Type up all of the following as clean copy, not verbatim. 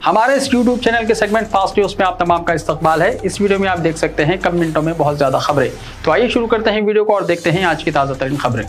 हमारे इस YouTube channel के सेगमेंट फास्ट न्यूज में आप तमाम का इस्तकबाल है। इस वीडियो में आप देख सकते हैं कम मिनटों में बहुत ज्यादा खबरें। तो आइए शुरू करते हैं वीडियो को और देखते हैं आज की ताजा तरीन खबरें।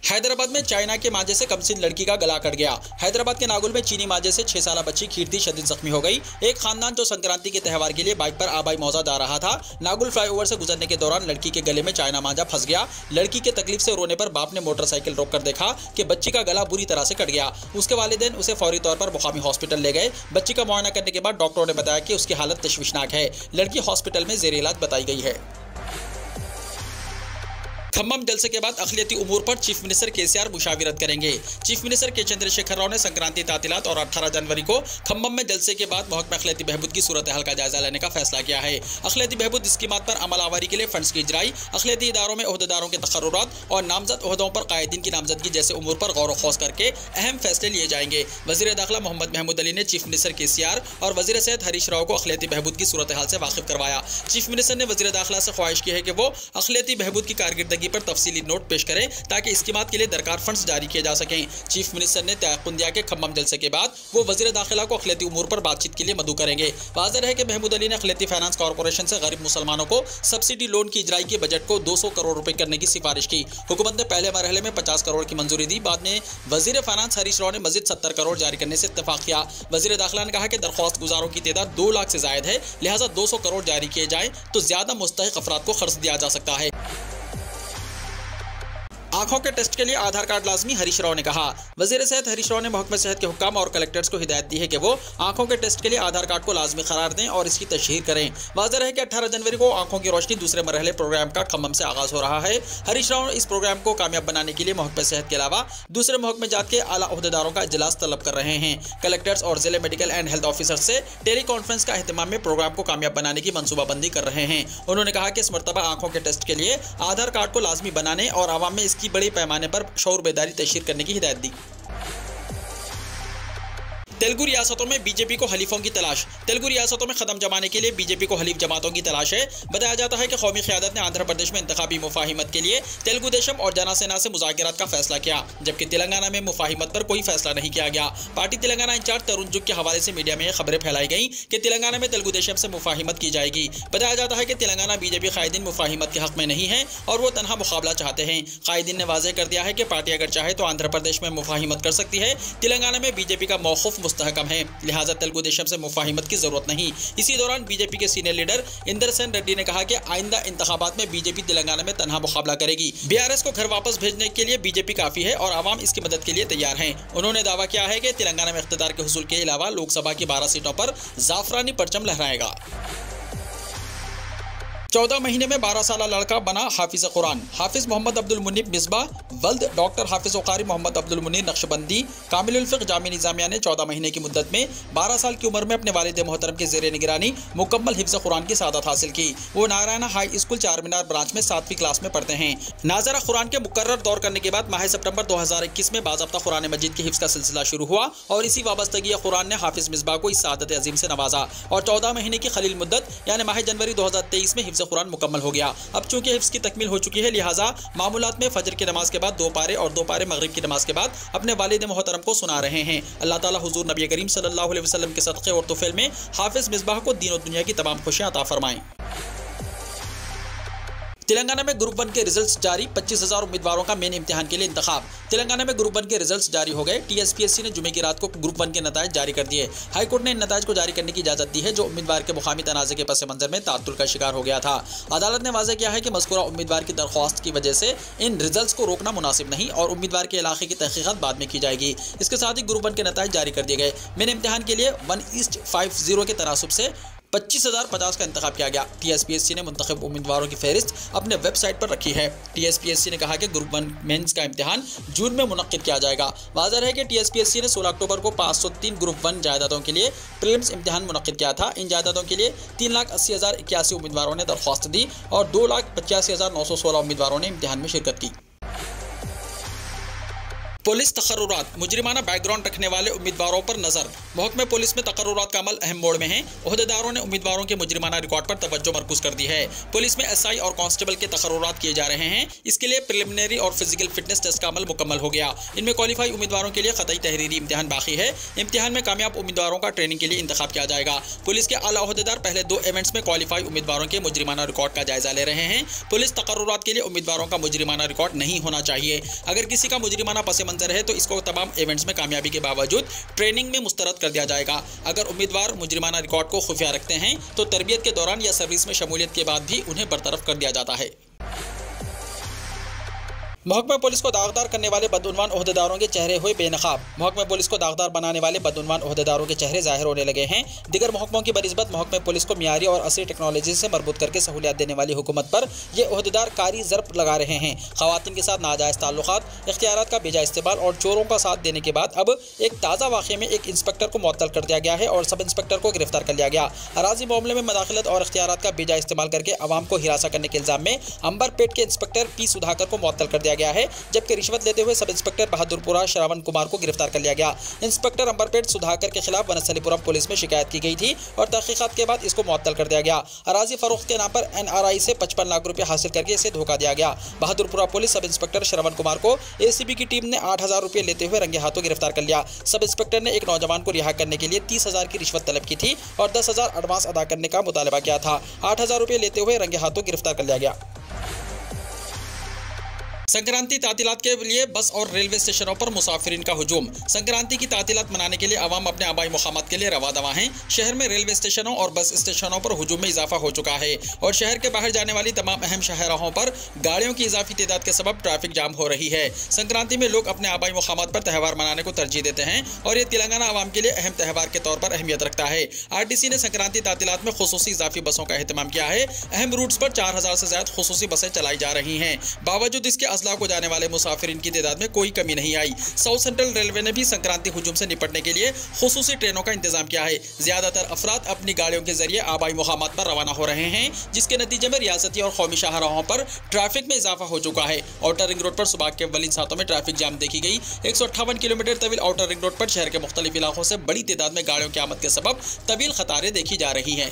हैदराबाद में चाइना के मांझे से कमसिन लड़की का गला कट गया। हैदराबाद के नागुल में चीनी मांझे से 6 साल बच्ची कीर्ति शदीद जख्मी हो गई। एक खानदान जो संक्रांति के त्यौहार के लिए बाइक पर आबाई मौजा जा रहा था, नागुल फ्लाईओवर से गुजरने के दौरान लड़की के गले में चाइना मांझा फंस गया। लड़की के तकलीफ से रोने पर बाप ने मोटरसाइकिल रोककर देखा कि बच्ची का गला बुरी तरह से कट गया। उसके वालिदैन उसे फौरी तौर पर मुकामी हॉस्पिटल ले गए। बच्ची का मुआयना करने के बाद डॉक्टरों ने बताया कि उसकी हालत तशवीशनाक है। लड़की हॉस्पिटल में जेर इलाज बताई गई है। खम्मम जलसे के बाद अखिलती उमूर पर चीफ मिनिस्टर केसीआर मुशाविरत करेंगे। चीफ मिनिस्टर के चंद्रशेखर राव ने संक्रांति तातीलात और 18 जनवरी को खम्मम में जलसे के बाद महकमा अखिलती बहबूद की सूरत हाल का जायजा लेने का फैसला किया है। अखिलती बहबूद स्कीमात पर अमल आवारी के लिए फंड्स की इजराई, अखिलती इदारों में ओहदेदारों के तकर्रुरात और नामजद ओहदों पर कायदीन की नामजदगी जैसे उमूर पर गौर खौज करके अहम फैसले लिए जाएंगे। वजीर दाखिला मोहम्मद महमूद अली ने चीफ मिनिस्टर केसीआर और वजीर सेहत हरीश राव को अखिलती बहबूद की सूरत हाल से वाकिफ करवाया। चीफ मिनिस्टर ने वजीर दाखिला से ख्वाहिश की है कि वो अखिलती बहबूद की कारकर्दगी पर तफसीली नोट पेश करें ताकि स्कीमात के लिए दरकार फंड्स जारी किए जा सकें। चीफ मिनिस्टर ने तयक्कुन दिया कि खम्मम जलसे के बाद वो वजीर दाखिला को अखिलती उमूर पर बातचीत के लिए मदऊ करेंगे। वाज़ेह है कि महमूद अली ने अखिलती फाइनेंस कॉर्पोरेशन से गरीब मुसलमानों को सब्सिडी लोन की इजराई के बजट को 200 करोड़ रुपए करने की सिफारिश की। हुकूमत ने पहले मरहले में 50 करोड़ की मंजूरी दी। बाद में वजीर फाइनेंस हरीश राव ने मजीद 70 करोड़ जारी करने से इत्तेफाक किया। वजीर दाखिला ने कहा कि दरख्वास्त गुजारों की तादाद 2 लाख से जायद है, लिहाजा 200 करोड़ जारी किए जाए तो ज्यादा मुस्तहिक अफराद को खर्च दिया जा सकता है। आंखों के टेस्ट के लिए आधार कार्ड लाजमी, हरीश राव ने कहा। वजीर सेहत हरीश राव ने महकमा सेहत के हुक्काम और कलेक्टर्स को हिदायत दी है कि वो आंखों के टेस्ट के लिए आधार कार्ड को लाजमी करार दें और इसकी तशहीर करें। वाज़ेह है कि 18 जनवरी को आंखों की रोशनी दूसरे मरहले प्रोग्राम का खम्मम से आगाज हो रहा है। हरीश राव इस प्रोग्राम को कामयाब बनाने के लिए महकमा सेहत के अलावा दूसरे महकमे जात के आला ओहदेदारों का इजलास तलब कर रहे हैं। कलेक्टर्स और जिले मेडिकल एंड हेल्थ ऑफिसर से टेली कॉन्फ्रेंस का एहतमाम में प्रोग्राम को कामयाब बनाने की मनसूबाबंदी कर रहे हैं। उन्होंने कहा कि इस मरतबा आंखों के टेस्ट के लिए आधार कार्ड को लाजमी बनाने और आवाम में इसकी बड़ी पैमाने पर शऊर बेदारी तशहीर करने की हिदायत दी। तेलुगु रियासतों में बीजेपी को हलीफों की तलाश। तेलुगु रियासतों में कदम जमाने के लिए बीजेपी को हलीफ जमातों की तलाश है। बताया जाता है कि कौमी क़यादत ने आंध्र प्रदेश में इंतखाबी मुफाहिमत के लिए तेलुगु देशम और जनसेना से मुज़ाकरात का फैसला किया, जबकि तेलंगाना में मुफाहिमत पर कोई फैसला नहीं किया गया। पार्टी तेलंगाना इंचार्ज तरुण जुग के हवाले से मीडिया में खबरें फैलाई गई कि तेलंगाना में तेलुगु देशम से मुफाहिमत की जाएगी। बताया जाता है कि तेलंगाना बीजेपी कायदीन मुफाहिमत के हक में नहीं है और वो तनहा मुकाबला चाहते हैं। कायदीन ने वाज़ेह कर दिया है कि पार्टी अगर चाहे तो आंध्र प्रदेश में मुफाहिमत कर सकती है। तेलंगाना में बीजेपी का मौक़िफ़ मुस्तहकम है, लिहाजा तेलुगु देशम से मुफाहिमत की जरूरत नहीं। इसी दौरान बीजेपी के सीनियर लीडर इंदर सेन रेड्डी ने कहा कि आइंदा इंतखाबात में बीजेपी तेलंगाना में तनहा मुकाबला करेगी। बीआरएस को घर वापस भेजने के लिए बीजेपी काफी है और आवाम इसकी मदद के लिए तैयार हैं। उन्होंने दावा किया है कि तेलंगाना में इख्तियार के हुसूल के अलावा लोकसभा की 12 सीटों पर जाफरानी परचम लहराएगा। 14 महीने में 12 साल लड़का बना हाफिज कुरान। हाफिज मोहम्मद अब्दुल मुनीब मिसबाह वल्द डॉक्टर हाफिज कारी मोहम्मद अब्दुल मुनीर नक्शबंदी कामिलुल फ़िक़्ह जामिया निज़ामिया ने 14 महीने की मुद्दत में 12 साल की उम्र में अपने वालिद मोहतरम के ज़ेर निगरानी मुकम्मल हिफ्ज़ कुरान की सादत हासिल की। वो Narayana high school Charminar branch में 7वीं क्लास में पढ़ते हैं। नाज़रा कुरान के मुकर्रर दौर करने के बाद माह सितंबर 2021 में बाज़ाब्ता कुरान मजीद के हिफ्ज़ का सिलसिला शुरू हुआ और इसी वाबस्तगी कुरान ने हाफिज मिसबाह को इस सादत अजीम से नवाजा और 14 महीने की खलील मुद्दत यानी माह जनवरी 2023 में हिफ्ज़ कुरान मुकम्मल हो गया। अब चूंकि हिफ्ज़ की तकमील हो चुकी है, लिहाजा मामूलात में फजर की नमाज के बाद 2 पारे और 2 पारे मगरिब की नमाज के बाद अपने वालिद मोहतरम को सुना रहे हैं। अल्लाह ताला हुजूर नबी करीम सल्लल्लाहु अलैहि वसल्लम के सदक़े और तुफ़ैल में हाफिज मिसबाह को दीन और दुनिया की तमाम खुशियां अता फरमाएं। तेलंगाना में ग्रुप 1 के रिजल्ट्स जारी, 25,000 उम्मीदवारों का मेन इम्तिहान के लिए इंतखाब। तेलंगाना में ग्रुप 1 के रिजल्ट्स जारी हो गए। टीएसपीएससी ने जुमे की रात को ग्रुप 1 के नताइज जारी कर दिए। हाईकोर्ट ने इन नताइज को जारी करने की इजाजत दी है जो उम्मीदवार के मुकामी तनाज़े के पस मंजर में ताअत्तुल का शिकार हो गया था। अदालत ने वाज़ेह किया है कि मज़कूरा उम्मीदवार की दरख्वास्त की वजह से इन रिजल्ट्स को रोकना मुनासिब नहीं और उम्मीदवार के इलाके की तहकीक़ात बाद में की जाएगी। इसके साथ ही ग्रुप 1 के नताइज जारी कर दिए गए। मेन इम्तिहान के लिए 1:50 के तनासुब से 25,050 का इंतखाब किया गया। टीएसपीएससी ने मुंतखब उम्मीदवारों की फहरिस्त अपने वेबसाइट पर रखी है। टीएसपीएससी ने कहा कि ग्रुप 1 मेंस का इम्तिहान जून में मुनक्किद किया जाएगा। वाज़ेह है कि टीएसपीएससी ने 16 अक्टूबर को 503 ग्रुप 1 जायदादों के लिए प्रीलिम्स इम्तिहान मुनक्किद किया था। इन जायदादों के लिए 3,80,081 उम्मीदवारों ने दरख्वास्त दी और 2,85,916 उम्मीदवारों ने इम्तिहान में शिरकत की। पुलिस तकर्रुरात, मुजरिमाना बैकग्राउंड रखने वाले उम्मीदवारों पर नजर। महकमे पुलिस में तकर्रुरात का अमल अहम मोड़ में है। ओहदेदारों ने उम्मीदवारों के मुजरिमाना रिकॉर्ड पर तवज्जो मरकूज कर दी है। पुलिस में एसआई और कांस्टेबल के तकर्रुरात किए जा रहे हैं। इसके लिए प्रिलिमिनरी और फिजिकल फिटनेस टेस्ट का अमल मुकम्मल हो गया। इनमें क्वालिफाई उम्मीदवारों के लिए कतई तहरीरी इम्तिहान बाकी है। इम्तिहान में कामयाब उम्मीदवारों का ट्रेनिंग के लिए इंतखाब किया जाएगा। पुलिस के आला ओहदेदार पहले 2 इवेंट्स में क्वालिफाई उम्मीदवारों के मुजरिमाना रिकॉर्ड का जायजा ले रहे हैं। पुलिस तकर्रुरात के लिए उम्मीदवारों का मुजरिमाना रिकॉर्ड नहीं होना चाहिए। अगर किसी का मुजरिमाना पसे मंजर है तो इसको तमाम इवेंट्स में कामयाबी के बावजूद ट्रेनिंग में मुस्तरद कर दिया जाएगा। अगर उम्मीदवार मुजरिमाना रिकॉर्ड को खुफिया रखते हैं तो तरबियत के दौरान या सर्विस में शमूलियत के बाद भी उन्हें बरतरफ कर दिया जाता है। महकमे पुलिस को दागदार करने वाले बदउनवान ओहदेदारों के चेहरे हुए बेनकाब। महकमे पुलिस को दागदार बनाने वाले बदउनवान ओहदेदारों के चेहरे जाहिर होने लगे हैं। दिगर महकमों की बनिस्बत महकमे पुलिस को मियारी और असली टेक्नोलॉजी से मरबूत करके सहूलियत देने वाली हुकूमत पर ये ओहदेदार कारी ज़रब लगा रहे हैं। खवातीन के साथ नाजायज़ ताल्लुकात, इख्तियारात का बेजा इस्तेमाल और चोरों का साथ देने के बाद अब एक ताज़ा वाक़े में एक इंस्पेक्टर को मुअत्तल कर दिया गया है और सब इंस्पेक्टर को गिरफ्तार कर लिया गया। अराजी मामले में मदाखलत और इख्तियारात का बेजा इस्तेमाल करके अवाम को हिरासा करने के इल्ज़ाम में अंबरपेट के इंस्पेक्टर पी सुधाकर को मुअत्तल कर दिया गया है, जबकि रिश्वत लेते हुए सब इंस्पेक्टर बहादुरपुरा श्रावण कुमार को गिरफ्तार कर लिया गया। इंस्पेक्टर अंबरपेट सुधाकर के खिलाफ वनस्थलीपुरम पुलिस में शिकायत की गई थी और तहकीकात के बाद इसको मुअत्तल कर दिया गया। अराजी फरोख्त के नाम पर NRI से 55 लाख रुपए हासिल करके इसे धोखा दिया गया। Bahadurpura police sub inspector Shravan Kumar को ACB की टीम ने 8,000 रुपए लेते हुए रंगे हाथों गिरफ्तार कर लिया। सब इंस्पेक्टर ने एक नौजवान को रिहा करने के लिए 30,000 की रिश्वत तलब की थी और 10,000 एडवांस अदा करने का मुतालबा किया था। 8,000 रुपए लेते हुए रंगे हाथों गिरफ्तार कर लिया गया। संक्रांति तातीलात के लिए बस और रेलवे स्टेशनों पर मुसाफिरीन का हुजूम। संक्रांति की तातीलात मनाने के लिए आवाम अपने आबाई मुकामात के लिए रवा दवा हैं। शहर में रेलवे स्टेशनों और बस स्टेशनों पर हुजूम में इजाफा हो चुका है और शहर के बाहर जाने वाली तमाम अहम शाहराहों पर गाड़ियों की इजाफी तादाद के सबब ट्रैफिक जाम हो रही है। संक्रांति में लोग अपने आबाई मुकामात पर त्यौहार मनाने को तरजीह देते हैं और ये तेलंगाना आवाम के लिए अहम त्यौहार के तौर पर अहमियत रखता है। RTC ने संक्रांति तातीलात में खुसूसी इजाफी बसों का एहतमाम किया है। अहम रूट्स पर 4,000 से ज्यादा खुसूसी बसें चलाई जा रही हैं। बावजूद इसके अजला को जाने वाले मुसाफिरीन की तादाद में कोई कमी नहीं आई। साउथ सेंट्रल रेलवे ने भी संक्रांति हुजूम से निपटने के लिए खुसूसी ट्रेनों का इंतजाम किया है। ज्यादातर अफराद अपनी गाड़ियों के जरिए आबाई मुकामात पर रवाना हो रहे हैं, जिसके नतीजे में रियासती और कौमी शाहराहों पर ट्रैफिक में इजाफा हो चुका है। आउटर रिंग रोड पर सुबह के अव्वलीन सातों में ट्रैफिक जाम देखी गई। 158 किलोमीटर तवील आउटर रिंग रोड पर शहर के मुख्तलिफ इलाकों से बड़ी तादाद में गाड़ियों की आमद के सबब तवील कतारें देखी जा रही हैं।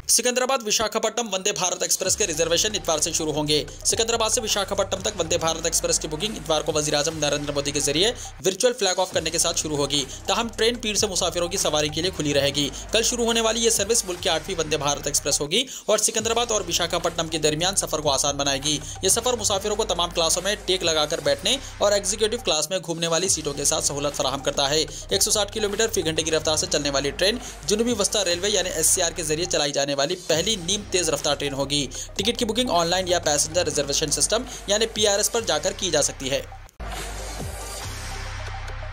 सिकंदराबाद विशाखापट्टनम वंदे भारत एक्सप्रेस के रिजर्वेशन इतवार से शुरू होंगे। सिकंदराबाद से विशाखापट्टनम तक वंदे भारत एक्सप्रेस की बुकिंग इतवार को वज़ीर-ए-आज़म नरेंद्र मोदी के जरिए वर्चुअल फ्लैग ऑफ करने के साथ शुरू होगी। ताहम ट्रेन पीर से मुसाफिरों की सवारी के लिए खुली रहेगी। कल शुरू होने वाली ये सर्विस मुल्क की 8वीं वंदे भारत एक्सप्रेस होगी और सिकंदराबाद और विशाखापट्टनम के दरमियान सफर को आसान बनाएगी। ये सफर मुसाफिरों को तमाम क्लासों में टेक लगाकर बैठने और एग्जीक्यूटिव क्लास में घूमने वाली सीटों के साथ सहूलत फराहम करता है। 160 किलोमीटर फी घंटे की रफ्तार से चलने वाली ट्रेन जनूबी वस्ता रेलवे यानी SCR के जरिए चलाई जाने वाली पहली तेज रफ्तार ट्रेन होगी। टिकट की बुकिंग ऑनलाइन या पैसेंजर रिजर्वेशन सिस्टम यानी PRS पर जाकर की जा सकती है।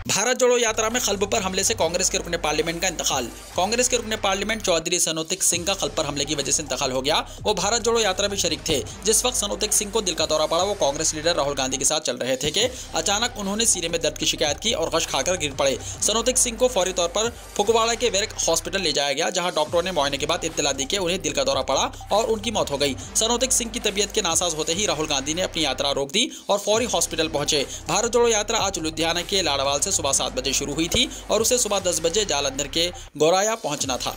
भारत जोड़ो यात्रा में खल्ब पर हमले से कांग्रेस के रुकने पार्लियामेंट का इंतकाल। कांग्रेस के रुकने पार्लियामेंट चौधरी सनोतिक सिंह का खल्ब पर हमले की वजह से इंतकाल हो गया। वो भारत जोड़ो यात्रा में शरीक थे। जिस वक्त सनोतिक सिंह को दिल का दौरा पड़ा वो कांग्रेस लीडर राहुल गांधी के साथ चल रहे थे कि अचानक उन्होंने सीने में दर्द की शिकायत की और गश खाकर गिर पड़े। सनोतिक सिंह को फौरी तौर पर फुकवाड़ा के वेरक हॉस्पिटल ले जाया गया, जहाँ डॉक्टरों ने मुआयने के बाद इत्तला दी कि उन्हें दिल का दौरा पड़ा और उनकी मौत हो गई। सनोतिक सिंह की तबीयत के नासाज होते ही राहुल गांधी ने अपनी यात्रा रोक दी और फौरी हॉस्पिटल पहुंचे। भारत जोड़ो यात्रा आज लुधियाना के लाड़ावाल से सुबह 7 बजे शुरू हुई थी और उसे सुबह 10 बजे जालंधर के गोराया पहुंचना था।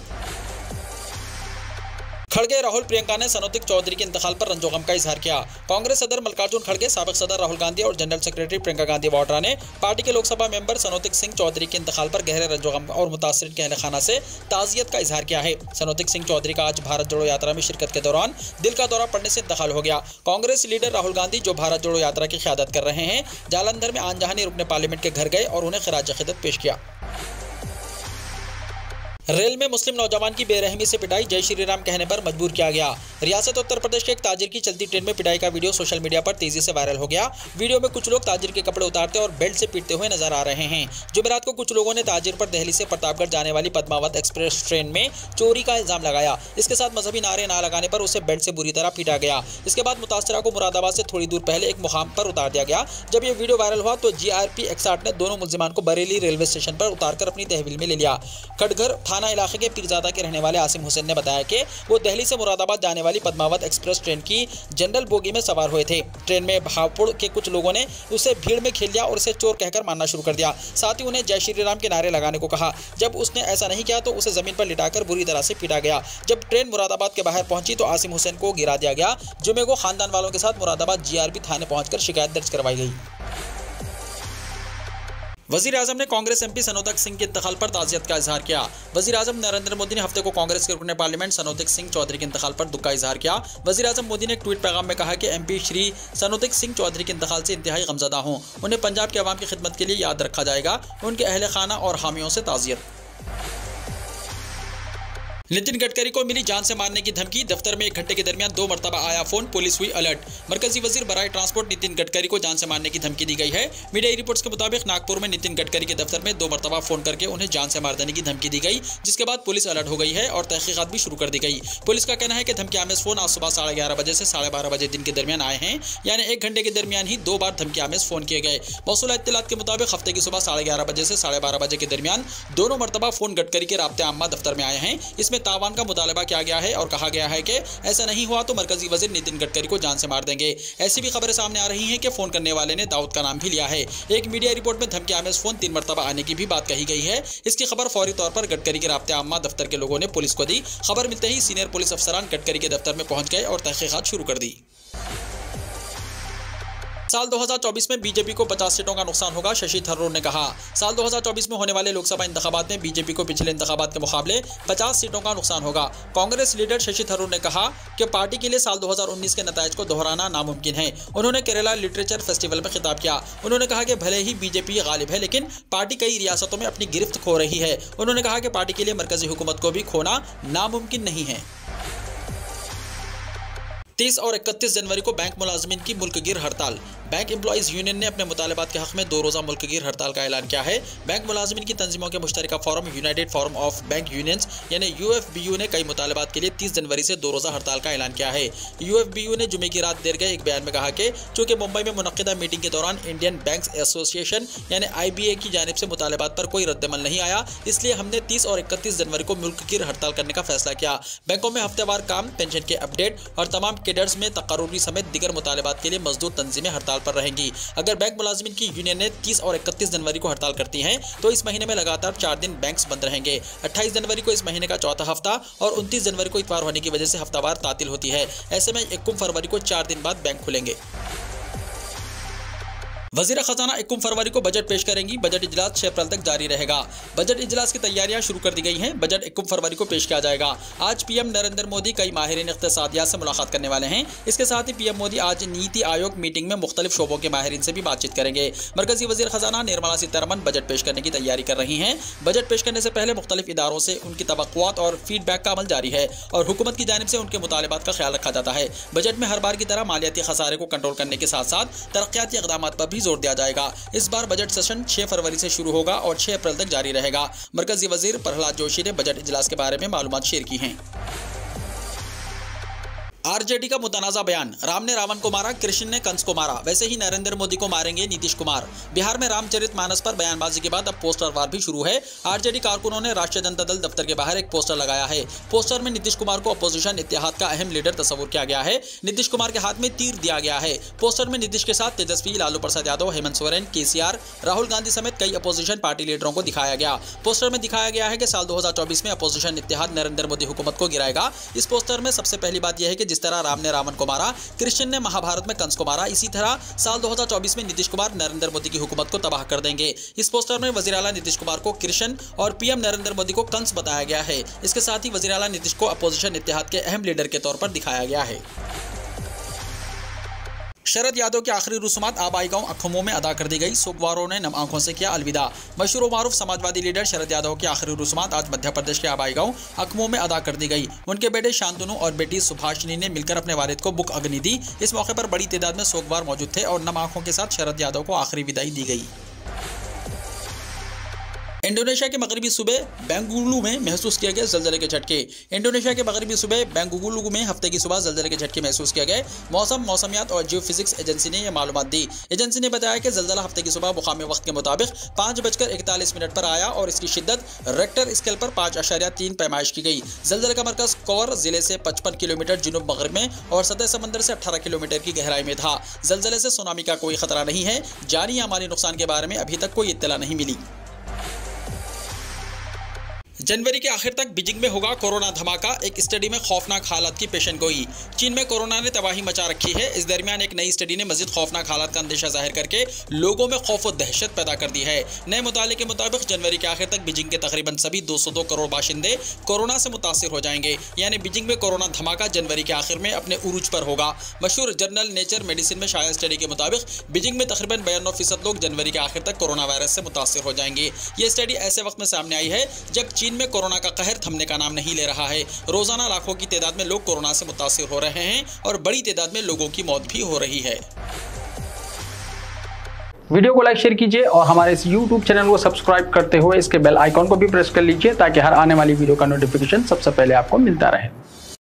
खड़गे राहुल प्रियंका ने सनोतिक चौधरी के इंतकाल पर रंजो गम का इजहार किया। कांग्रेस सदर मल्लिकार्जुन खड़गे, साबिक सदर राहुल गांधी और जनरल सेक्रेटरी प्रियंका गांधी वाड्रा ने पार्टी के लोकसभा मेंबर सनोतिक सिंह चौधरी के इंतकाल पर गहरे रंजो गम और मुतासिरीन के अहल खाना से ताज़ियत का इजहार किया है। सनोतिक सिंह चौधरी का आज भारत जोड़ो यात्रा में शिरकत के दौरान दिल का दौरा पड़ने से इंतकाल हो गया। कांग्रेस लीडर राहुल गांधी, जो भारत जोड़ो यात्रा की क़यादत कर रहे हैं, जालंधर में आन जहानी रुकने पार्लियामेंट के घर गए और उन्हें खिराज अक़ीदत पेश किया। रेल में मुस्लिम नौजवान की बेरहमी से पिटाई, जय श्री राम कहने पर मजबूर किया गया। रियासत उत्तर प्रदेश के एक ताजिर की चलती ट्रेन में पिटाई का वीडियो सोशल मीडिया पर तेजी से वायरल हो गया। वीडियो में कुछ लोग ताजिर के कपड़े उतारते और बेल्ट से पीटते हुए नजर आ रहे हैं। जुमेरात को कुछ लोगों ने ताजिर पर दिल्ली से प्रतापगढ़ जाने वाली पद्मावत एक्सप्रेस ट्रेन में चोरी का इल्जाम लगाया। इसके साथ मजहबी नारे ना लगाने पर उसे बेल्ट से बुरी तरह पीटा गया। इसके बाद मुतासरा को मुरादाबाद से थोड़ी दूर पहले एक मुकाम पर उतार दिया गया। जब यह वीडियो वायरल हुआ तो GRP 160 ने दोनों मुलजिमान को बरेली रेलवे स्टेशन पर उतारकर अपनी तहवील में ले लिया। खड़गर खाना इलाके के पीरजादा के रहने वाले आसिम हुसैन ने बताया कि वो दिल्ली से मुरादाबाद जाने वाली पद्मावत एक्सप्रेस ट्रेन की जनरल बोगी में सवार हुए थे। ट्रेन में भावपुर के कुछ लोगों ने उसे भीड़ में खेल लिया और उसे चोर कहकर मारना शुरू कर दिया। साथ ही उन्हें जय श्री राम के नारे लगाने को कहा। जब उसने ऐसा नहीं किया तो उसे जमीन पर लिटाकर बुरी तरह से पीटा गया। जब ट्रेन मुरादाबाद के बाहर पहुंची तो आसिम हुसैन को गिरा दिया गया। जुमे को खानदान वालों के साथ मुरादाबाद जीआरबी थाने पहुंचकर शिकायत दर्ज करवाई गई। वजीर आजम ने कांग्रेस एमपी सनोतक सिंह के इंतकाल पर ताज़ियत का इजहार किया। वजीर आजम नरेंद्र मोदी ने हफ्ते को कांग्रेस के रुकने पार्लियामेंट सनोतक सिंह चौधरी के इंतकाल पर दुख का इजहार किया। वजीर आजम मोदी ने एक ट्वीट पैगाम में कहा कि एमपी श्री सनोतक सिंह चौधरी के इंतकाल से इंतहाई गमज़दा हूँ। उन्हें पंजाब के अवाम की खिदमत के लिए याद रखा जाएगा। उनके अहले खाना और हामियों से ताज़ियत। नितिन गडकरी को मिली जान से मारने की धमकी। दफ्तर में 1 घंटे के दरमियान 2 मरतबा आया फोन, पुलिस हुई अलर्ट। मरकजी वजीर बराए ट्रांसपोर्ट नितिन गडकरी को जान से मारने की धमकी दी गई है। मीडिया रिपोर्ट्स के मुताबिक नागपुर में नितिन गडकरी के दफ्तर में 2 मरतबा फोन करके उन्हें जान से मार देने की धमकी दी गई, जिसके बाद पुलिस अलर्ट हो गई है और तहकीकात भी शुरू कर दी गई। पुलिस का कहना है कि धमकी आमेज फोन आज सुबह 11:30 बजे से 12:30 बजे दिन के दरमियान आए हैं, यानी 1 घंटे के दरमियान ही 2 बार धमकी आमेज फोन किए गए। मौसूला इत्तलात के मुताबिक हफ्ते की सुबह 11:30 बजे से 12:30 बजे के दरमियान दोनों मरतबा फोन गडकरी के राब्ते आम्मा दफ्तर में आए हैं। इसमें तावान का मुतालबा किया गया है और कहा गया है कि ऐसा नहीं हुआ तो मरकजी वजीर नितिन गडकरी को जान से मार देंगे। ऐसी भी खबरें सामने आ रही हैं कि फोन करने वाले ने दाऊद का नाम भी लिया है। एक मीडिया रिपोर्ट में धमकी आमेज फोन 3 मरतबा आने की भी बात कही गई है। इसकी खबर फौरी तौर पर गडकरी के राब्ते आम्मा दफ्तर के लोगों ने पुलिस को दी। खबर मिलते ही सीनियर पुलिस अफसरान गडकरी के दफ्तर में पहुंच गए और तहकीकात शुरू कर दी। साल 2024 में बीजेपी को 50 सीटों का नुकसान होगा, शशि थरूर ने कहा। साल 2024 में होने वाले लोकसभा इंतखाबात में बीजेपी को पिछले इंतखाबात के मुकाबले 50 सीटों का नुकसान होगा। कांग्रेस लीडर शशि थरूर ने कहा कि पार्टी के लिए साल 2019 के नतायज को दोहराना नामुमकिन है। उन्होंने केरला लिटरेचर फेस्टिवल में खिताब किया। उन्होंने कहा कि भले ही बीजेपी गालिब है, लेकिन पार्टी कई रियासतों में अपनी गिरफ्त खो रही है। उन्होंने कहा कि पार्टी के लिए मरकजी हुकूमत को भी खोना नामुमकिन नहीं है। 30 और 31 जनवरी को बैंक मुलाजमीन की मुल्कगीर हड़ताल। बैंक एम्प्लॉइज यूनियन ने अपने मुतालबात के हक में 2 रोज़ा मुल्कगीर हड़ताल का ऐलान किया है। बैंक मुलाजमीन की तंजीमों के मुश्तरका forum United Forum of Bank Unions यानी UFBU ने कई मुतालबात के लिए 30 जनवरी से 2 रोज़ा हड़ताल का ऐलान किया है। UFBU ने जुमे की रात देर गए एक बयान में कहा कि चूँकि मुंबई में मुनक्किदा मीटिंग के दौरान इंडियन बैंक्स एसोसिएशन यानी IBA की जानिब से मुतालबात पर कोई रद्दमल नहीं आया, इसलिए हमने 30 और 31 जनवरी को मुल्कगीर हड़ताल करने का फैसला किया। बैंकों में हफ्तेवार काम, पेंशन के अपडेट और तमाम केडर्स में तकर्री समेत दीगर मुतालबात के लिए मजदूर तंजीमें हड़ताल पर रहेंगी। अगर बैंक मुलाजमीन की यूनियन ने 30 और 31 जनवरी को हड़ताल करती हैं तो इस महीने में लगातार 4 दिन बैंक्स बंद रहेंगे। 28 जनवरी को इस महीने का चौथा हफ्ता और 29 जनवरी को इतवार होने की वजह से हफ्तावार तातिल होती है। ऐसे में 21 फरवरी को 4 दिन बाद बैंक खुलेंगे। वज़ीर ख़जाना 21 फरवरी को बजट पेश करेंगी। बजट इजलास 6 अप्रैल तक जारी रहेगा। बजट इजलास की तैयारियां शुरू कर दी गई हैं। बजट 21 फरवरी को पेश किया जाएगा। आज पीएम नरेंद्र मोदी कई माहिरीन इक़्तिसादियात से मुलाकात करने वाले हैं। इसके साथ ही पीएम मोदी आज नीति आयोग मीटिंग में मुख्तलिफ शोबों के माहिरीन से भी बातचीत करेंगे। मरकजी वज़ीर ख़जाना निर्मला सीतारमन बजट पेश करने की तैयारी कर रही हैं। बजट पेश करने से पहले मुख्तलिफ इदारों से उनकी तवक्कुआत और फीडबैक का अमल जारी है और हुकूमत की जानिब से उनके मुतालबात का ख्याल रखा जाता है। बजट में हर बार की तरह मालियाती खसारे को कंट्रोल करने के साथ साथ तरक्याती इक़दाम पर भी जोर दिया जाएगा। इस बार बजट सेशन 6 फरवरी से शुरू होगा और 6 अप्रैल तक जारी रहेगा। मरकजी वजीर प्रहलाद जोशी ने बजट इजलास के बारे में मालूमात शेयर की हैं। आरजेडी का मुतनाज़ा बयान। राम ने रावण को मारा, कृष्ण ने कंस को मारा, वैसे ही नरेंद्र मोदी को मारेंगे नीतीश कुमार। बिहार में रामचरितमानस पर बयानबाजी के बाद अब पोस्टर वार भी शुरू है। आरजेडी कारकुनों ने राष्ट्रीय जनता दल दफ्तर के बाहर एक पोस्टर लगाया है। पोस्टर में नीतीश कुमार को अपोजिशन इत्तेहाद का अहम लीडर तस्वुर किया गया है। नीतीश कुमार के हाथ में तीर दिया गया है। पोस्टर में नीतीश के साथ तेजस्वी, लालू प्रसाद यादव, हेमंत सोरेन, KCR, राहुल गांधी समेत कई अपोजिशन पार्टी लीडरों को दिखाया गया। पोस्टर में दिखाया गया है कि साल 2024 में अपोजिशन इत्तेहाद नरेंद्र मोदी हुकूमत को गिराएगा। इस पोस्टर में सबसे पहली बात यह है कि जिस तरह राम ने रावण को मारा, कृष्ण ने महाभारत में कंस को मारा, इसी तरह साल 2024 में नीतीश कुमार नरेंद्र मोदी की हुकूमत को तबाह कर देंगे। इस पोस्टर में वज़ीर आला नीतीश कुमार को कृष्ण और पीएम नरेंद्र मोदी को कंस बताया गया है। इसके साथ ही वज़ीर आला नीतीश को अपोजिशन इत्तेहाद के अहम लीडर के तौर पर दिखाया गया है। शरद यादव की आखिरी रसूमात आबाई गांव अखमो में अदा कर दी गई। सोगवारों ने नम आंखों से किया अलविदा। मशहूर मारूफ समाजवादी लीडर शरद यादव की आखिरी रसूमात आज मध्य प्रदेश के आबाई गांव अखमो में अदा कर दी गई। उनके बेटे शांतनु और बेटी सुभाषिनी ने मिलकर अपने वालिद को बुक अग्नि दी। इस मौके पर बड़ी तादाद में सोगवार मौजूद थे और नम आंखों के साथ शरद यादव को आखिरी विदाई दी गई। इंडोनेशिया के मगरबी सूबे बेंगलुरु में महसूस किया गया जलजले के झटके। इंडोनेशिया के मगरबी सूबे बेंगलुरु में हफ्ते की सुबह जलजले के झटके महसूस किया गए। मौसमियात और जियो फिजिक्स एजेंसी ने यह मालूमात दी। एजेंसी ने बताया कि जलजला हफ्ते की सुबह मुकामी वक्त के मुताबिक 5:41 पर आया और इसकी शिद्दत रेक्टर स्केल पर 5.3 पैमाइश की गई। जलजले का मरकज कौर जिले से 55 किलोमीटर जुनूब मगरब में और सतह समंदर से 18 किलोमीटर की गहराई में था। जलजले से सुनामी का कोई खतरा नहीं है। जानी या माली नुकसान के बारे में अभी तक कोई इत्तला नहीं मिली। जनवरी के आखिर तक बीजिंग में होगा कोरोना धमाका, एक स्टडी में खौफनाक हालात की पेशेनगोई। चीन में कोरोना ने तबाही मचा रखी है। इस दरमियान एक नई स्टडी ने मजीद खौफनाक हालात का अंदेशा जाहिर करके लोगों में खौफ और दहशत पैदा कर दी है। नए मुताले के मुताबिक जनवरी के आखिर तक बीजिंग के तकरीबन सभी 202 करोड़ बाशिंदे कोरोना से मुतासिर हो जाएंगे। यानी बीजिंग में कोरोना धमाका जनवरी के आखिर में अपने उरूज पर होगा। मशहूर जर्नल नेचर मेडिसिन में शाया स्टडी के मुताबिक बीजिंग में तकरीबन 92% लोग जनवरी के आखिर तक कोरोना वायरस से मुतासिर हो जाएंगे। ये स्टडी ऐसे वक्त में सामने आई है जब चीन में कोरोना का कहर थमने का नाम नहीं ले रहा है। रोजाना लाखों की तादाद में लोग कोरोना से मुतासिर हो रहे हैं और बड़ी तादाद में लोगों की मौत भी हो रही है। वीडियो को लाइक शेयर कीजिए और हमारे इस YouTube चैनल को सब्सक्राइब करते हुए इसके बेल आइकॉन को भी प्रेस कर लीजिए ताकि हर आने वाली वीडियो का नोटिफिकेशन सबसे पहले आपको मिलता रहे।